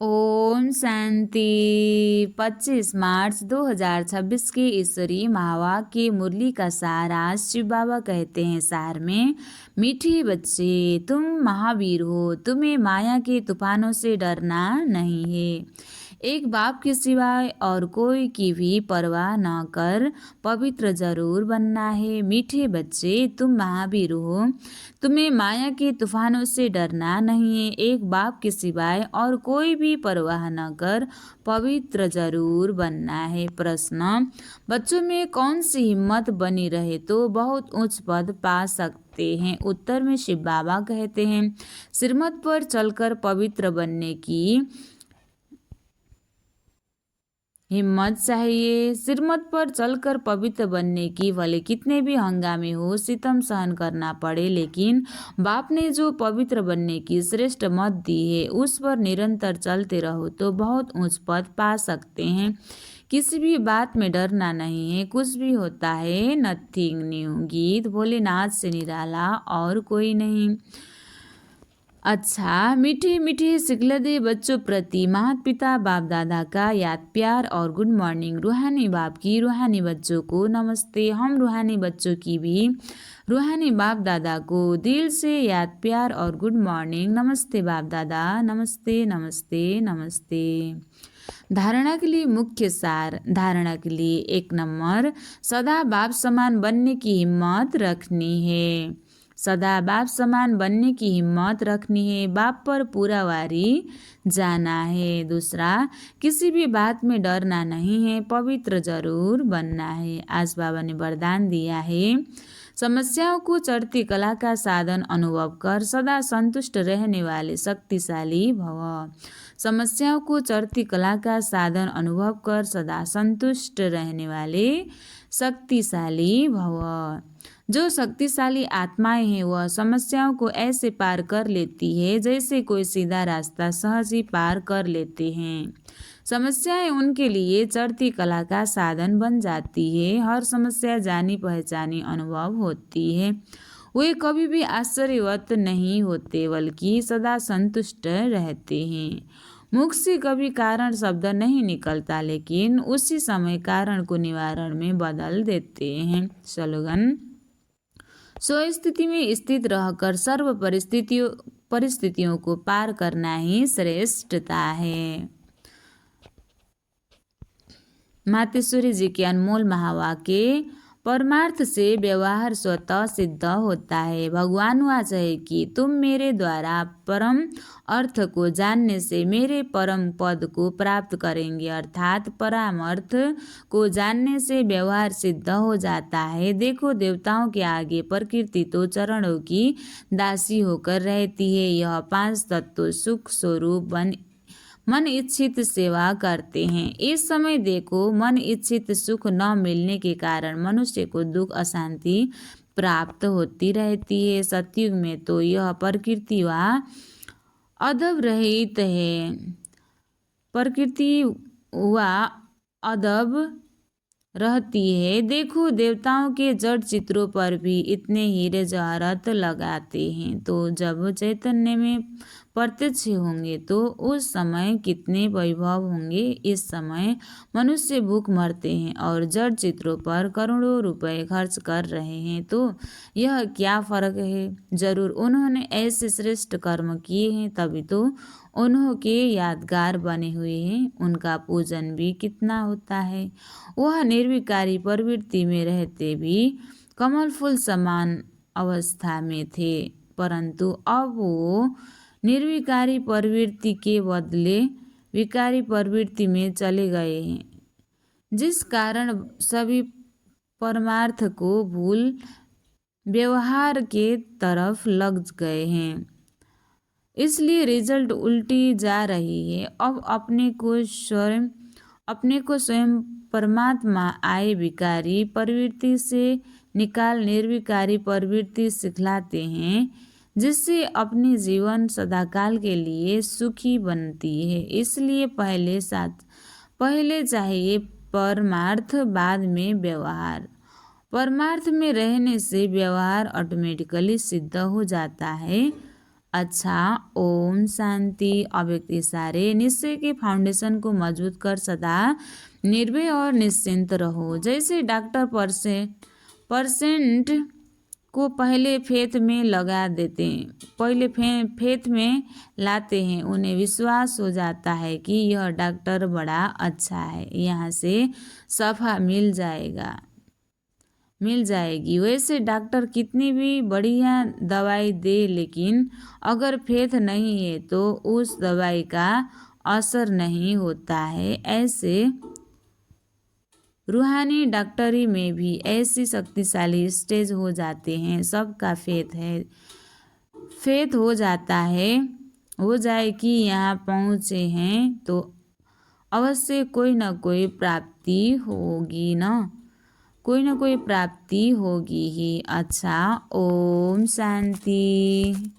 ओम शांति। 25 मार्च 2026 के ईश्वरीय महावाक्य मुरली का सार। आज शिव बाबा कहते हैं सार में, मीठे बच्चे तुम महावीर हो, तुम्हें माया के तूफानों से डरना नहीं है। एक बाप के सिवाय और कोई की भी परवाह न कर पवित्र जरूर बनना है। मीठे बच्चे तुम महावीर हो, तुम्हें माया के तूफानों से डरना नहीं है। एक बाप के सिवाय और कोई भी परवाह न कर पवित्र जरूर बनना है। प्रश्न, बच्चों में कौन सी हिम्मत बनी रहे तो बहुत उच्च पद पा सकते हैं। उत्तर में शिव बाबा कहते हैं, श्रीमत पर चलकर पवित्र बनने की हिम्मत चाहिए। श्रीमत पर चलकर पवित्र बनने की भले कितने भी हंगामे हो, सितम सहन करना पड़े, लेकिन बाप ने जो पवित्र बनने की श्रेष्ठ मत दी है उस पर निरंतर चलते रहो तो बहुत ऊंच पद पा सकते हैं। किसी भी बात में डरना नहीं है, कुछ भी होता है नथिंग न्यू। गीत भोलेनाथ से निराला और कोई नहीं। अच्छा, मीठे मीठे सिखलदे बच्चों प्रति माता पिता बाप दादा का याद प्यार और गुड मॉर्निंग। रूहानी बाप की रूहानी बच्चों को नमस्ते। हम रूहानी बच्चों की भी रूहानी बाप दादा को दिल से याद प्यार और गुड मॉर्निंग। नमस्ते बाप दादा, नमस्ते नमस्ते नमस्ते। धारणा के लिए मुख्य सार। धारणा के लिए 1 नंबर, सदा बाप समान बनने की हिम्मत रखनी है। सदा बाप समान बनने की हिम्मत रखनी है। बाप पर पूरा वारी जाना है। दूसरा, किसी भी बात में डरना नहीं है, पवित्र जरूर बनना है। आज बाबा ने वरदान दिया है, समस्याओं को चढ़ती कला का साधन अनुभव कर सदा संतुष्ट रहने वाले शक्तिशाली भव। समस्याओं को चढ़ती कला का साधन अनुभव कर सदा संतुष्ट रहने वाले शक्तिशाली भव। जो शक्तिशाली आत्माएं हैं वह समस्याओं को ऐसे पार कर लेती है जैसे कोई सीधा रास्ता सहज ही पार कर लेते हैं। समस्याएं उनके लिए चढ़ती कला का साधन बन जाती है। हर समस्या जानी पहचानी अनुभव होती है। वे कभी भी आश्चर्यवत नहीं होते बल्कि सदा संतुष्ट रहते हैं। मुख से कभी कारण शब्द नहीं निकलता, लेकिन उसी समय कारण को निवारण में बदल देते हैं। स्लोगन, स्वस्थिति में स्थित रहकर सर्व परिस्थितियों को पार करना ही श्रेष्ठता है। मातेश्वरी जी के अनमोल महावाक्य, परमार्थ से व्यवहार स्वतः सिद्ध होता है। भगवान वाचा है कि तुम मेरे द्वारा परम अर्थ को जानने से मेरे परम पद को प्राप्त करेंगे। अर्थात परमार्थ को जानने से व्यवहार सिद्ध हो जाता है। देखो, देवताओं के आगे प्रकृति तो चरणों की दासी होकर रहती है। यह 5 तत्व सुख स्वरूप मन इच्छित सेवा करते हैं। इस समय देखो, मन इच्छित सुख न मिलने के कारण मनुष्य को दुख अशांति प्राप्त होती रहती है। सतयुग में तो यह प्रकृति व अदब रहित है। प्रकृति व अदब रहती है। देखो, देवताओं के जड़ चित्रों पर भी इतने हीरे जवाहरात लगाते हैं, तो जब चैतन्य में प्रत्यक्ष होंगे तो उस समय कितने वैभव होंगे। इस समय मनुष्य भूख मरते हैं और जड़ चित्रों पर करोड़ों रुपए खर्च कर रहे हैं, तो यह क्या फर्क है। जरूर उन्होंने ऐसे श्रेष्ठ कर्म किए हैं, तभी तो उन्हों के यादगार बने हुए हैं। उनका पूजन भी कितना होता है। वह निर्विकारी प्रवृत्ति में रहते भी कमल फूल समान अवस्था में थे, परंतु अब वो निर्विकारी प्रवृत्ति के बदले विकारी प्रवृत्ति में चले गए हैं, जिस कारण सभी परमार्थ को भूल व्यवहार के तरफ लग गए हैं। इसलिए रिजल्ट उल्टी जा रही है। अब अपने को स्वयं परमात्मा आए विकारी प्रवृत्ति से निकाल निर्विकारी प्रवृत्ति सिखलाते हैं, जिससे अपनी जीवन सदाकाल के लिए सुखी बनती है। इसलिए पहले चाहिए परमार्थ, बाद में व्यवहार। परमार्थ में रहने से व्यवहार ऑटोमेटिकली सिद्ध हो जाता है। अच्छा, ओम शांति। अव्यक्त इशारे निश्चय के फाउंडेशन को मजबूत कर सदा निर्भय और निश्चिंत रहो। जैसे डॉक्टर पेशेंट को पहले फेथ में लगा देते हैं, पहले फेथ में लाते हैं, उन्हें विश्वास हो जाता है कि यह डॉक्टर बड़ा अच्छा है, यहाँ से शफा मिल जाएगी। वैसे डॉक्टर कितनी भी बढ़िया दवाई दे, लेकिन अगर फेथ नहीं है तो उस दवाई का असर नहीं होता है। ऐसे रूहानी डॉक्टरी में भी ऐसी शक्तिशाली स्टेज हो जाते हैं, सबका फेथ हो जाता है, हो जाए कि यहाँ पहुँचे हैं तो अवश्य कोई ना कोई प्राप्ति होगी ना, कोई ना कोई प्राप्ति होगी ही। अच्छा, ओम शांति।